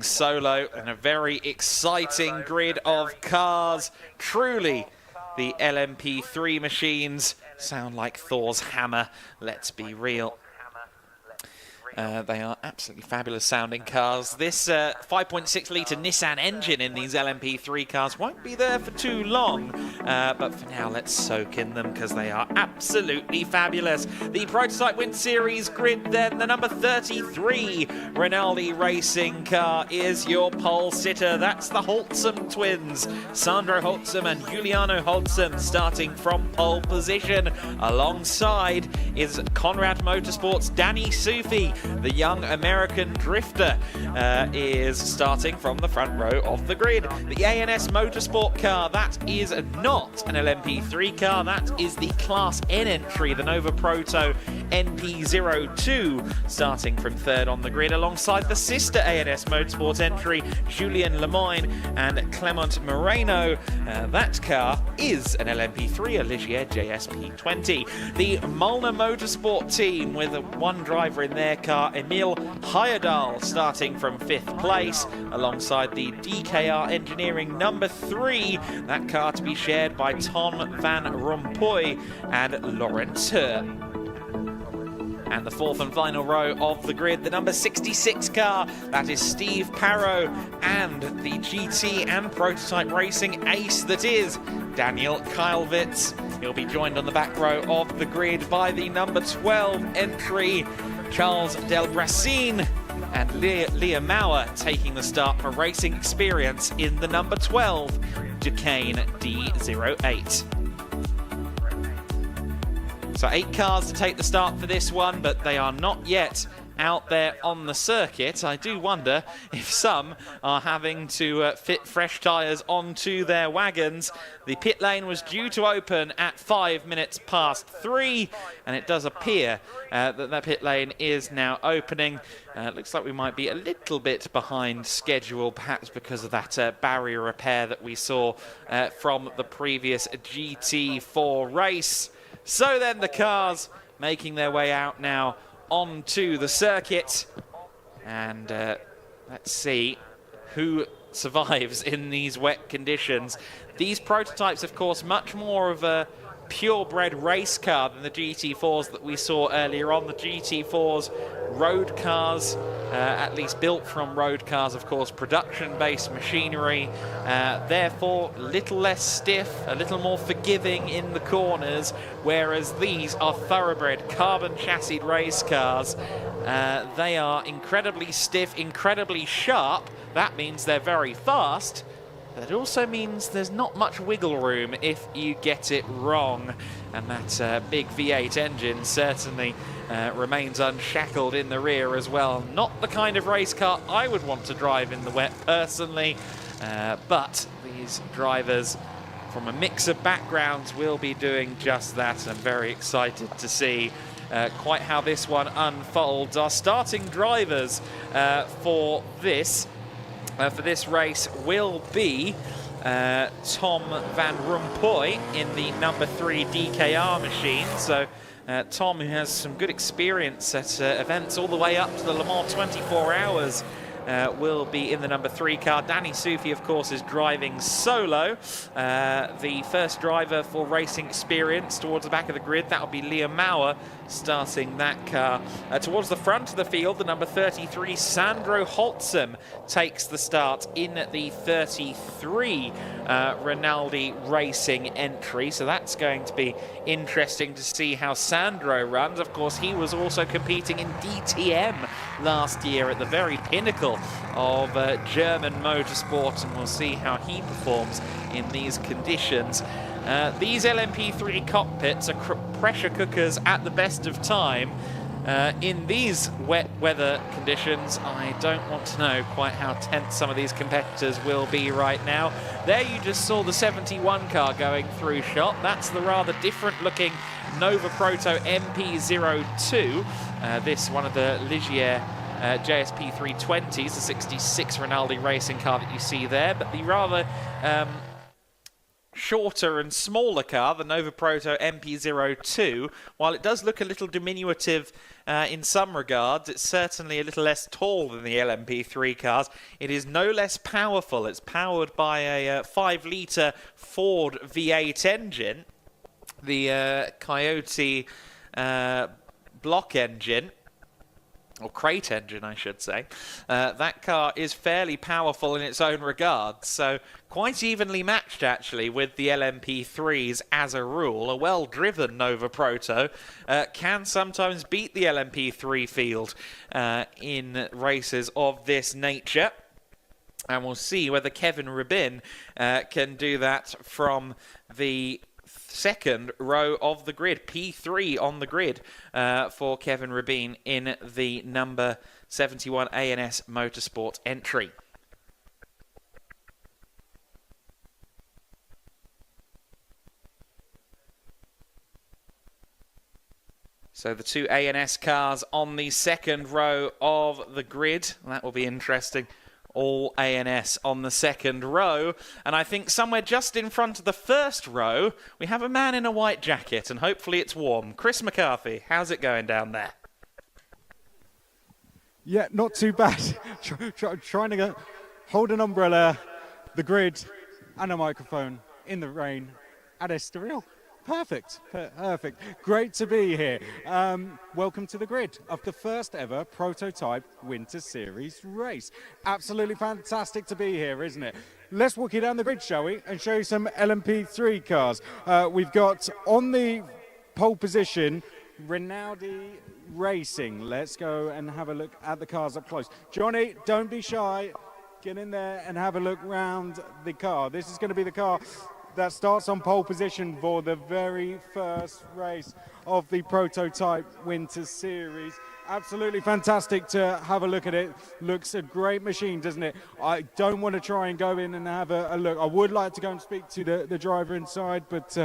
Solo and a very exciting grid of cars. Truly, the LMP3 machines sound like Thor's hammer, let's be real. They are absolutely fabulous sounding cars. This 5.6 litre Nissan engine in these LMP3 cars won't be there for too long, but for now let's soak in them because they are absolutely fabulous. The Prototype Win Series grid then, the number 33 Rinaldi racing car is your pole sitter. That's the Holtzum twins, Sandro Holtzum and Giuliano Holtzum, starting from pole position. Alongside is Conrad Motorsports' Danny Sufi. The young American drifter is starting from the front row of the grid. The ANS Motorsport car, that is not an LMP3 car, that is the Class N entry, the Nova Proto NP02, starting from third on the grid, alongside the sister ANS Motorsport entry, Julien Lemoyne and Clement Moreno. That car is an LMP3, a Ligier JSP20. The Molnar Motorsport team, with one driver in their car, Emil Heyerdahl, starting from 5th place, alongside the DKR Engineering number 3, that car to be shared by Ton van Rompuy and Laurent Heur. And the fourth and final row of the grid, the number 66 car, that is Steve Parrow and the GT and prototype racing ace that is Daniel Kylvitz. He'll be joined on the back row of the grid by the number 12 entry, Charles Delbracin, and Liam Mauer taking the start for Racing Experience in the number 12 Duquesne D08. So 8 cars to take the start for this one, but they are not yet out there on the circuit. I do wonder if some are having to fit fresh tyres onto their wagons. The pit lane was due to open at 5 minutes past 3, and it does appear that the pit lane is now opening. It looks like we might be a little bit behind schedule, perhaps because of that barrier repair that we saw from the previous GT4 race. So then the cars making their way out now onto the circuit, and let's see who survives in these wet conditions. These prototypes, of course, much more of a purebred race car than the GT4s that we saw earlier on. The GT4s, road cars, at least built from road cars, of course, production-based machinery, therefore a little less stiff, a little more forgiving in the corners, whereas these are thoroughbred carbon chassis race cars. They are incredibly stiff, incredibly sharp. That means they're very fast. But it also means there's not much wiggle room if you get it wrong. And that big V8 engine certainly remains unshackled in the rear as well. Not the kind of race car I would want to drive in the wet personally, but these drivers from a mix of backgrounds will be doing just that. I'm very excited to see quite how this one unfolds. Our starting drivers for this race will be Tom van Rompuy in the number 3 DKR machine. So Tom, who has some good experience at events all the way up to the Le Mans 24 Hours, will be in the number 3 car. Danny Sufi, of course, is driving solo. The first driver for Racing Experience towards the back of the grid, that will be Liam Mauer starting that car. Towards the front of the field, the number 33 Sandro Holtzum takes the start in the 33 Rinaldi Racing entry. So that's going to be interesting to see how Sandro runs. Of course, he was also competing in DTM last year at the very pinnacle of German motorsport, and we'll see how he performs in these conditions. These LMP3 cockpits are pressure cookers at the best of time. In these wet weather conditions, I don't want to know quite how tense some of these competitors will be right now. There you just saw the 71 car going through shot. That's the rather different looking Nova Proto MP02. This one of the Ligier JSP 320s, the 66 Rinaldi racing car that you see there, but the rather shorter and smaller car, the Nova Proto MP02. While it does look a little diminutive in some regards, it's certainly a little less tall than the LMP3 cars. It is no less powerful. It's powered by a 5-litre Ford V8 engine, the Coyote block engine, or crate engine, I should say. That car is fairly powerful in its own regard, so quite evenly matched, actually, with the LMP3s as a rule. A well-driven Nova Proto can sometimes beat the LMP3 field in races of this nature. And we'll see whether Kevin Rabin can do that from the second row of the grid. P3 on the grid for Kevin Rabin in the number 71 ANS Motorsport entry. So the two ANS cars on the second row of the grid. That will be interesting. All ANS on the second row, and I think somewhere just in front of the first row we have a man in a white jacket, and hopefully it's warm. Chris McCarthy, how's it going down there? Yeah, not too bad. Trying to hold an umbrella, the grid and a microphone in the rain at Estoril. Perfect. Great to be here. Welcome to the grid of the first ever prototype Winter Series race. Absolutely fantastic to be here, isn't it? Let's walk you down the grid, shall we, and show you some LMP3 cars. We've got on the pole position Rinaldi Racing. Let's go and have a look at the cars up close. Johnny, don't be shy. Get in there and have a look round the car. This is going to be the car that starts on pole position for the very first race of the prototype Winter Series. Absolutely fantastic to have a look at it. Looks a great machine, doesn't it? I don't want to try and go in and have a look. I would like to go and speak to the driver inside, but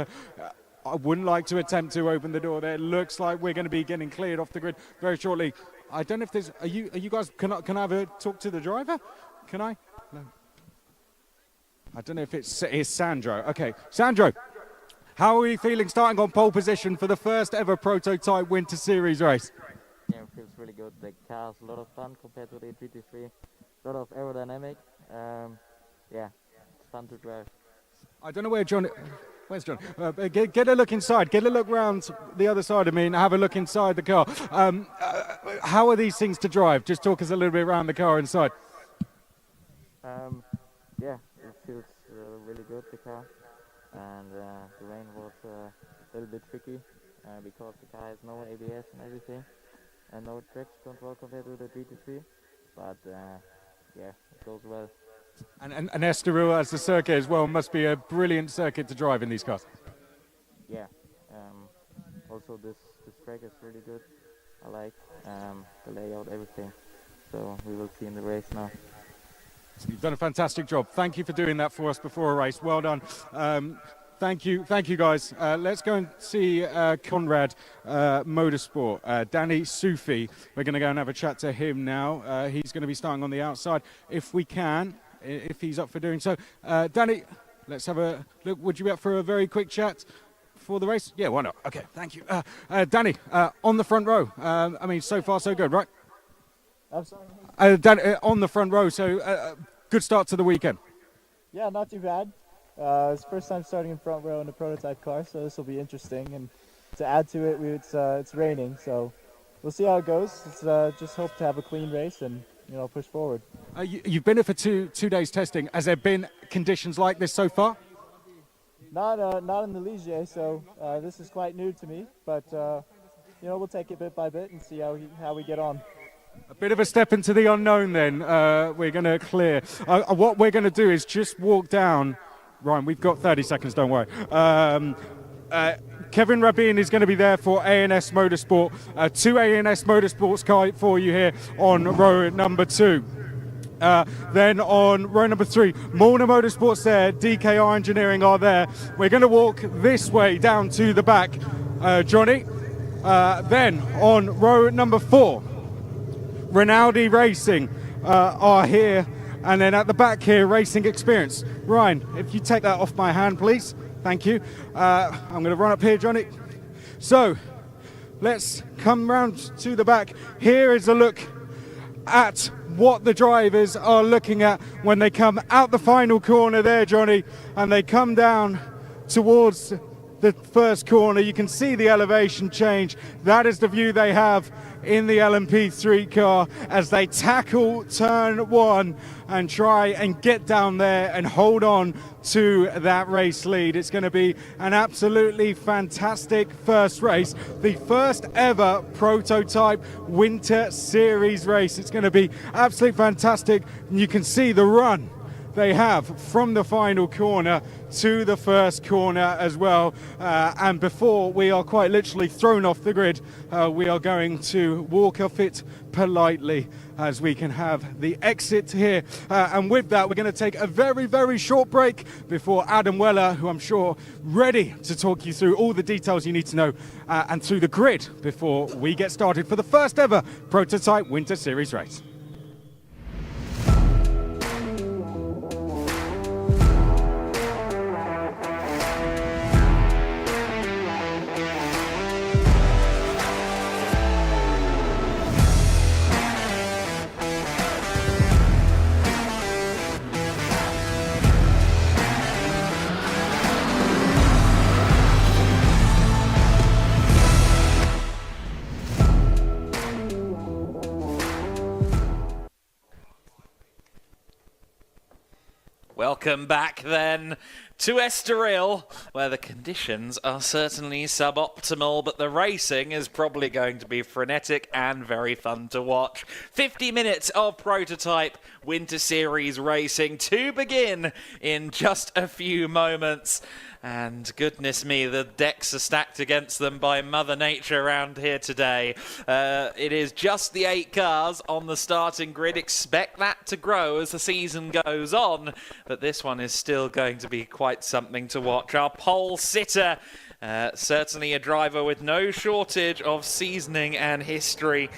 I wouldn't like to attempt to open the door there. It looks like we're going to be getting cleared off the grid very shortly. I don't know if there's, are you guys, can I have a talk to the driver? Can I? No. I don't know if it's Sandro. Okay, Sandro, how are you feeling starting on pole position for the first ever prototype Winter Series race? Yeah, it feels really good. The car's a lot of fun compared to the GT3. A lot of aerodynamic. Yeah, it's fun to drive. I don't know where John... Where's John? Get a look inside. Get a look round the other side of me and have a look inside the car. How are these things to drive? Just talk us a little bit around the car inside. Yeah, it feels really good, the car. And the rain was a little bit tricky because the car has no ABS and everything. And no traction control compared to the GT3. But yeah, it goes well. And Estoril as the circuit as well must be a brilliant circuit to drive in these cars. Yeah. Also this track is really good. I like the layout, everything. So we will see in the race now. You've done a fantastic job. Thank you for doing that for us before a race. Well done. Thank you guys. Let's go and see Conrad Motorsport. Danny Sufi. We're going to go and have a chat to him now. He's going to be starting on the outside if we can, if he's up for doing so. Danny, let's have a look. Would you be up for a very quick chat for the race? Yeah, why not? Okay, thank you. Danny, on the front row. I mean, so far so good, right? Absolutely. Danny, on the front row, so good start to the weekend. Yeah, not too bad. It's first time starting in front row in a prototype car, so this will be interesting. And to add to it, it's raining, so we'll see how it goes. It's just hope to have a clean race and push forward. You've been here for two days testing. Has there been conditions like this so far? Not in the Ligier, so this is quite new to me. But we'll take it bit by bit and see how we get on. A bit of a step into the unknown then. We're going to clear. What we're going to do is just walk down. Ryan, we've got 30 seconds, don't worry. Kevin Rabin is going to be there for ANS Motorsport. Two ANS Motorsports car for you here on row number 2. Then on row number 3, Molnar Motorsports there, DKR Engineering are there. We're going to walk this way down to the back, Johnny. Then on row number 4, Rinaldi Racing are here. And then at the back here, Racing Experience. Ryan, if you take that off my hand, please. Thank you. I'm going to run up here, Johnny. So, let's come round to the back. Here is a look at what the drivers are looking at when they come out the final corner there, Johnny, and they come down towards the first corner. You can see the elevation change. That is the view they have in the LMP3 car as they tackle turn 1 and try and get down there and hold on to that race lead. It's going to be an absolutely fantastic first race, the first ever prototype Winter Series race. It's going to be absolutely fantastic. And you can see the run they have from the final corner to the first corner as well. And before we are quite literally thrown off the grid, we are going to walk off it politely as we can have the exit here. And with that, we're going to take a very, very short break before Adam Weller, who I'm sure ready to talk you through all the details you need to know and through the grid before we get started for the first ever prototype Winter Series race. Welcome back then to Estoril, where the conditions are certainly suboptimal, but the racing is probably going to be frenetic and very fun to watch. 50 minutes of prototype Winter Series racing to begin in just a few moments. And goodness me, the decks are stacked against them by Mother Nature around here today. It is just the 8 cars on the starting grid. Expect that to grow as the season goes on, but this one is still going to be quite something to watch. Our pole sitter, certainly a driver with no shortage of seasoning and history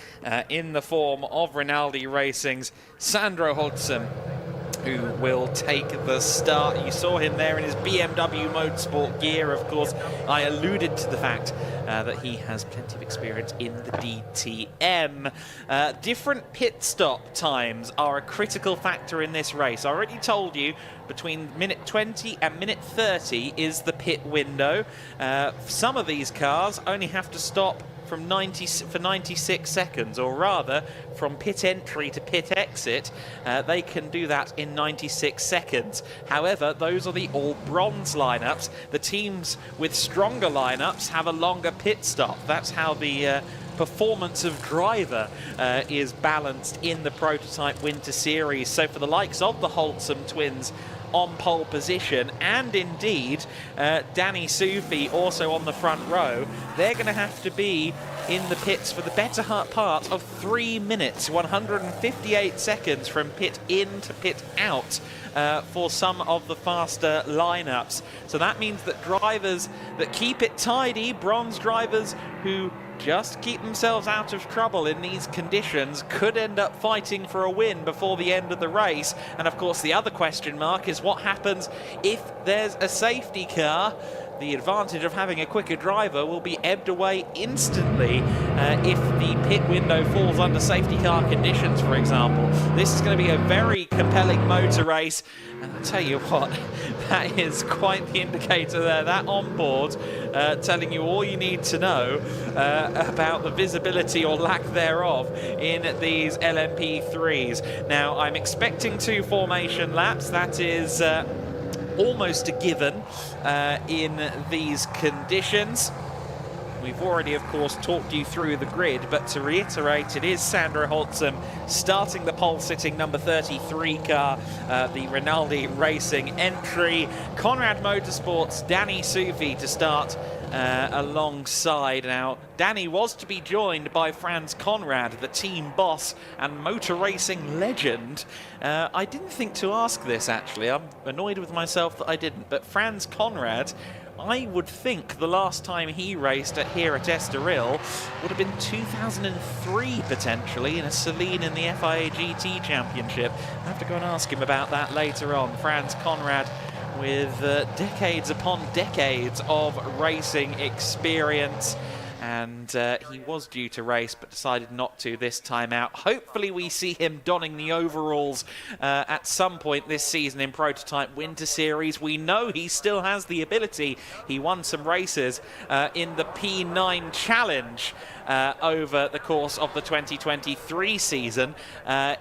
in the form of Rinaldi Racing's Sandro Hodgson, who will take the start. You saw him there in his BMW Motorsport gear, of course. I alluded to the fact that he has plenty of experience in the DTM. Different pit stop times are a critical factor in this race. I already told you between minute 20 and minute 30 is the pit window. Some of these cars only have to stop for 96 seconds, or rather from pit entry to pit exit, they can do that in 96 seconds. However, those are the all bronze lineups. The teams with stronger lineups have a longer pit stop. That's how the performance of driver is balanced in the prototype Winter Series. So for the likes of the Holtzum twins on pole position, and indeed Danny Sufi also on the front row, they're going to have to be in the pits for the better part of 3 minutes, 158 seconds from pit in to pit out for some of the faster lineups. So that means that drivers that keep it tidy, bronze drivers who just keep themselves out of trouble in these conditions, could end up fighting for a win before the end of the race. And of course the other question mark is what happens if there's a safety car. The advantage of having a quicker driver will be ebbed away instantly if the pit window falls under safety car conditions, for example. This is going to be a very compelling motor race, and I'll tell you what, that is quite the indicator there. That onboard telling you all you need to know about the visibility or lack thereof in these LMP3s. Now, I'm expecting 2 formation laps. That is almost a given in these conditions. We've already, of course, talked you through the grid, but to reiterate, it is Sandro Holtzum starting the pole-sitting number 33 car, the Rinaldi Racing entry. Conrad Motorsports' Danny Sufi to start alongside. Now, Danny was to be joined by Franz Conrad, the team boss and motor racing legend. I didn't think to ask this, actually. I'm annoyed with myself that I didn't, but Franz Conrad, I would think the last time he raced here at Estoril would have been 2003, potentially, in a Celine in the FIA GT Championship. I'll have to go and ask him about that later on. Franz Conrad with decades upon decades of racing experience. And he was due to race but decided not to this time out. Hopefully we see him donning the overalls at some point this season in Prototype Winter Series. We know he still has the ability. He won some races in the P9 Challenge over the course of the 2023 season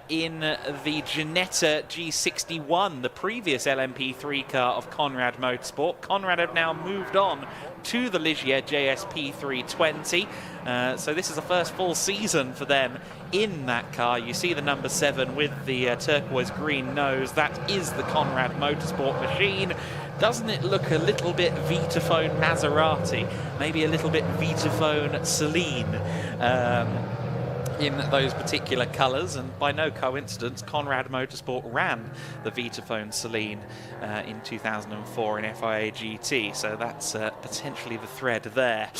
in the Ginetta G61, the previous LMP3 car of Conrad Motorsport. Conrad have now moved on to the Ligier JSP 320. So this is the first full season for them in that car. You see the number 7 with the turquoise green nose. That is the Conrad Motorsport machine. Doesn't it look a little bit Vitaphone Maserati? Maybe a little bit Vitaphone Celine in those particular colours, and by no coincidence Conrad Motorsport ran the Vitaphone Celine in 2004 in FIA GT, so that's potentially the thread there.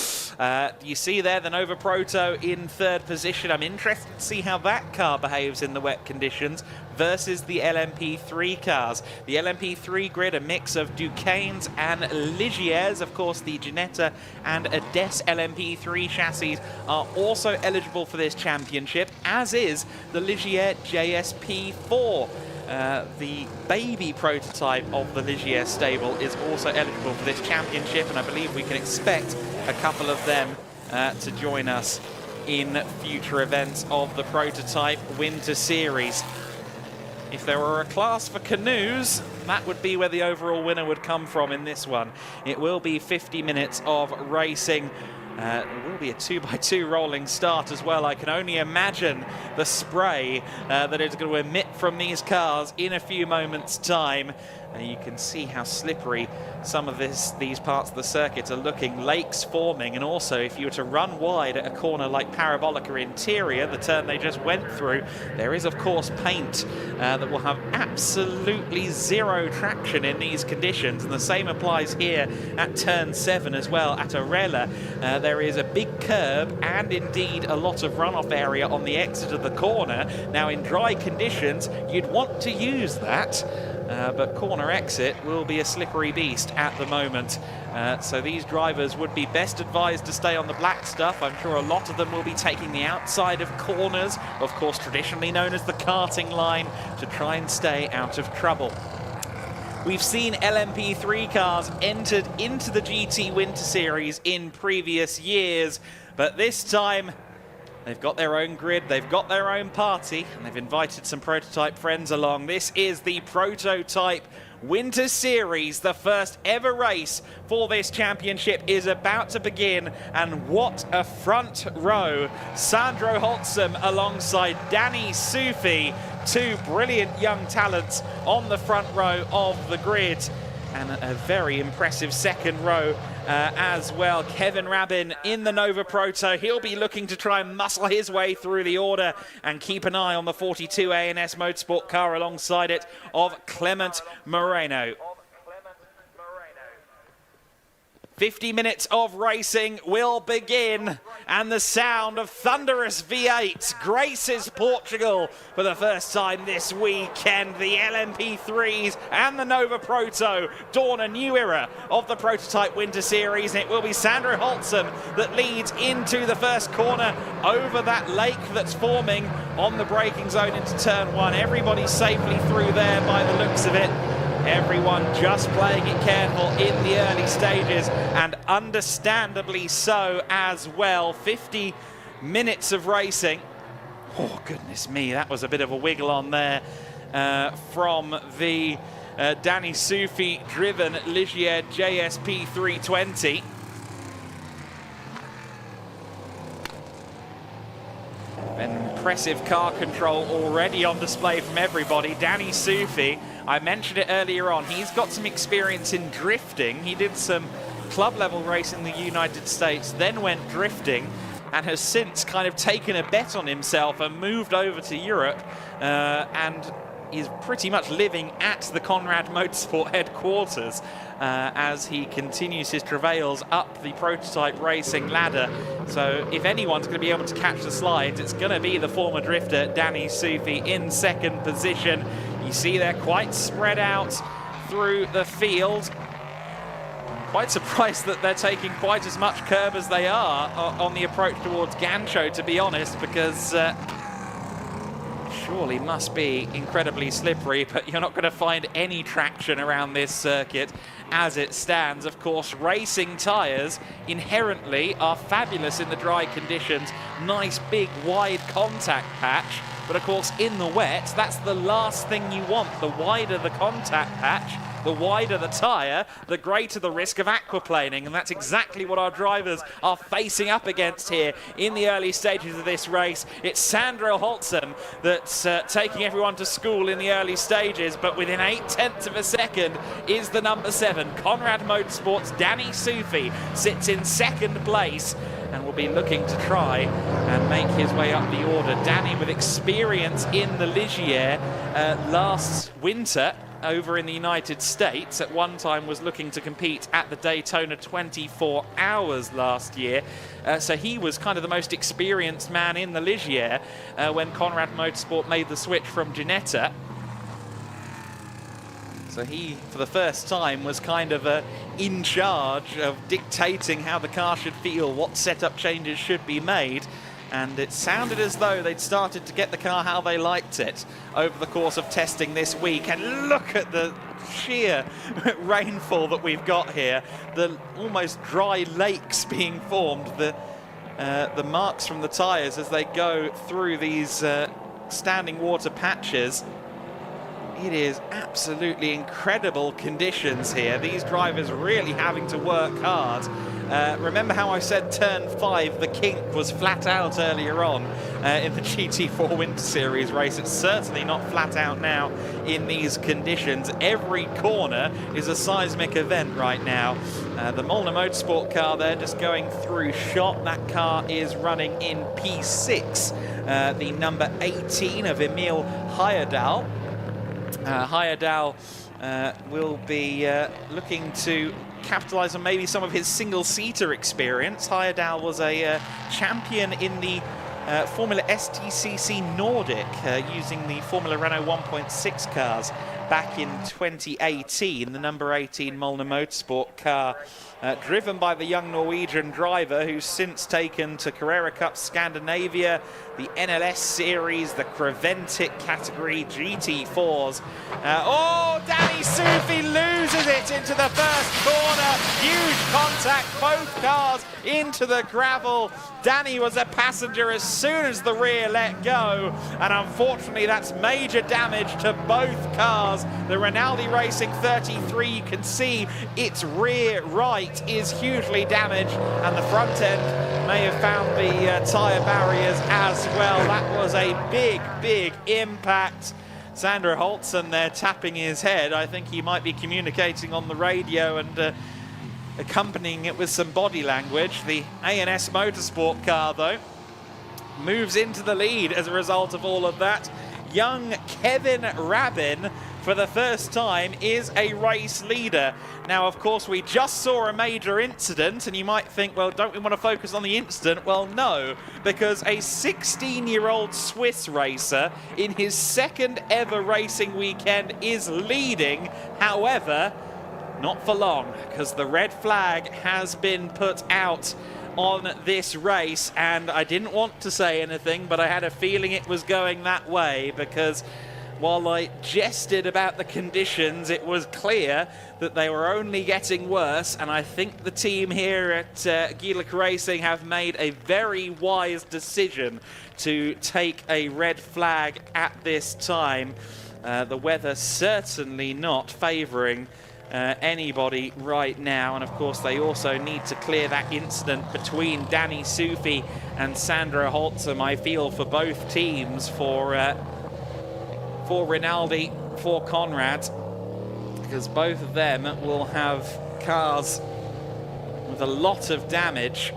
You see there the Nova Proto in 3rd position. I'm interested to see how that car behaves in the wet conditions versus the LMP3 cars. The LMP3 grid, a mix of Duquesnes and Ligiers. Of course, the Ginetta and Ades LMP3 chassis are also eligible for this championship, as is the Ligier JSP4. The baby prototype of the Ligier stable is also eligible for this championship, and I believe we can expect a couple of them to join us in future events of the Prototype Winter Series. If there were a class for canoes, that would be where the overall winner would come from in this one. It will be 50 minutes of racing. It will be a 2x2 rolling start as well. I can only imagine the spray that it's going to emit from these cars in a few moments' time. You can see how slippery some of these parts of the circuit are looking. Lakes forming, and also if you were to run wide at a corner like Parabolica Interior, the turn they just went through, there is of course paint that will have absolutely zero traction in these conditions, and the same applies here at turn 7 as well. At Arella, there is a big curb and indeed a lot of runoff area on the exit of the corner. Now in dry conditions you'd want to use that, but corner exit will be a slippery beast at the moment. So these drivers would be best advised to stay on the black stuff. I'm sure a lot of them will be taking the outside of corners, of course traditionally known as the karting line, to try and stay out of trouble. We've seen LMP3 cars entered into the GT Winter Series in previous years, but this time they've got their own grid, they've got their own party, and they've invited some prototype friends along. This is the Prototype Winter Series. The first ever race for this championship is about to begin, and what a front row. Sandro Holtzum alongside Danny Sufi, two brilliant young talents on the front row of the grid, and a very impressive second row as well. Kevin Rabin in the Nova Proto. He'll be looking to try and muscle his way through the order and keep an eye on the 42 ANS Motorsport car alongside it of Clement Moreno. 50 minutes of racing will begin, and the sound of thunderous V8 graces Portugal for the first time this weekend. The LMP3s and the Nova Proto dawn a new era of the Prototype Winter Series, and it will be Sandro Holtzum that leads into the first corner over that lake that's forming on the braking zone into turn 1. Everybody's safely through there by the looks of it. Everyone just playing it careful in the early stages, and understandably so as well. 50 minutes of racing. Oh, goodness me, that was a bit of a wiggle on there from the Danny Sufi-driven Ligier JSP 320. Impressive car control already on display from everybody. Danny Sufi, I mentioned it earlier on, he's got some experience in drifting. He did some club level racing in the United States, then went drifting, and has since kind of taken a bet on himself and moved over to Europe, and is pretty much living at the Conrad Motorsport headquarters as he continues his travails up the prototype racing ladder. So if anyone's going to be able to catch the slides, it's going to be the former drifter Danny Sufi in second position. You see they're quite spread out through the field. Quite surprised that they're taking quite as much curb as they are on the approach towards Gancho, to be honest, because surely must be incredibly slippery, but you're not going to find any traction around this circuit as it stands. Of course, racing tyres inherently are fabulous in the dry conditions. Nice, big, wide contact patch. But of course, in the wet, that's the last thing you want. The wider the contact patch, the wider the tyre, the greater the risk of aquaplaning. And that's exactly what our drivers are facing up against here in the early stages of this race. It's Sandro Holtzem that's taking everyone to school in the early stages, but within 0.8 of a second is the number 7. Conrad Motorsports' Danny Sufi sits in second place and will be looking to try and make his way up the order. Danny, with experience in the Ligier last winter over in the United States, at one time was looking to compete at the Daytona 24 Hours last year. So he was kind of the most experienced man in the Ligier when Conrad Motorsport made the switch from Ginetta. So he, for the first time, was kind of in charge of dictating how the car should feel, what setup changes should be made. And it sounded as though they'd started to get the car how they liked it over the course of testing this week. And look at the sheer rainfall that we've got here. The almost dry lakes being formed, the marks from the tyres as they go through these standing water patches. It is absolutely incredible conditions here. These drivers really having to work hard. Remember how I said turn 5, the kink was flat out earlier on in the GT4 Winter Series race. It's certainly not flat out now in these conditions. Every corner is a seismic event right now. The Molnar Motorsport car there just going through shot. That car is running in P6, the number 18 of Emil Heyerdahl. Heyerdahl will be looking to capitalise on maybe some of his single-seater experience. Heyerdahl was a champion in the Formula STCC Nordic using the Formula Renault 1.6 cars back in 2018, the number 18 Molnar Motorsport car, driven by the young Norwegian driver who's since taken to Carrera Cup Scandinavia, the NLS Series, the Creventic category, GT4s. Danny Sufi loses it into the first corner. Huge contact, both cars into the gravel. Danny was a passenger as soon as the rear let go, and unfortunately that's major damage to both cars. The Rinaldi Racing 33, you can see its rear right is hugely damaged, and the front end may have found the tyre barriers as well. That was a big impact. Sandro Holtzem there tapping his head. I think he might be communicating on the radio and accompanying it with some body language. The A&S Motorsport car, though, moves into the lead as a result of all of that. Young Kevin Rabin, for the first time, is a race leader. Now, of course, we just saw a major incident, and you might think, well, don't we want to focus on the incident? Well, no, because a 16-year-old Swiss racer in his second ever racing weekend is leading. However, not for long, because the red flag has been put out on this race, and I didn't want to say anything, but I had a feeling it was going that way, because while I jested about the conditions, it was clear that they were only getting worse, and I think the team here at Gielke Racing have made a very wise decision to take a red flag at this time. The weather certainly not favouring anybody right now, and of course they also need to clear that incident between Danny Sufi and Sandro Holtzem. I feel for both teams, for Rinaldi, for Conrad, because both of them will have cars with a lot of damage.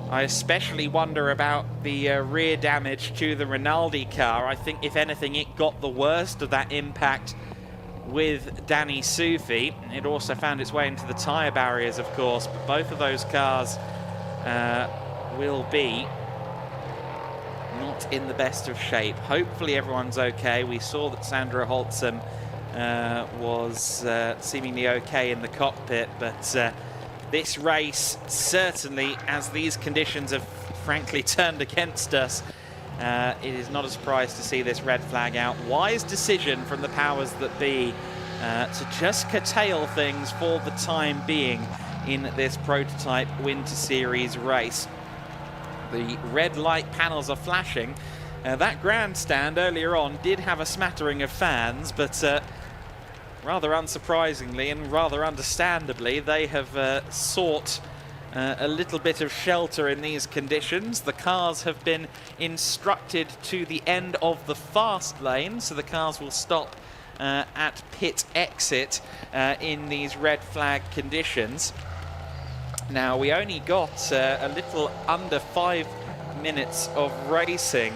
I especially wonder about the rear damage to the Rinaldi car. I think, if anything, it got the worst of that impact with Danny Sufi. It also found its way into the tyre barriers, of course, but both of those cars will be not in the best of shape. Hopefully everyone's okay. We saw that Sandro Holtzem was seemingly okay in the cockpit, but this race, certainly, as these conditions have frankly turned against us, it is not a surprise to see this red flag out. Wise decision from the powers that be to just curtail things for the time being in this prototype Winter Series race. The red light panels are flashing. That grandstand earlier on did have a smattering of fans, but rather unsurprisingly and rather understandably, they have sought a little bit of shelter in these conditions. The cars have been instructed to the end of the fast lane, so the cars will stop at pit exit in these red flag conditions. Now, we only got a little under 5 minutes of racing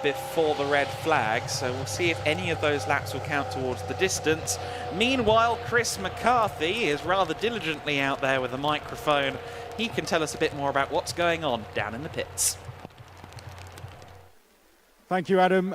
before the red flag, so we'll see if any of those laps will count towards the distance. Meanwhile, Chris McCarthy is rather diligently out there with a microphone. He can tell us a bit more about what's going on down in the pits. Thank you, Adam.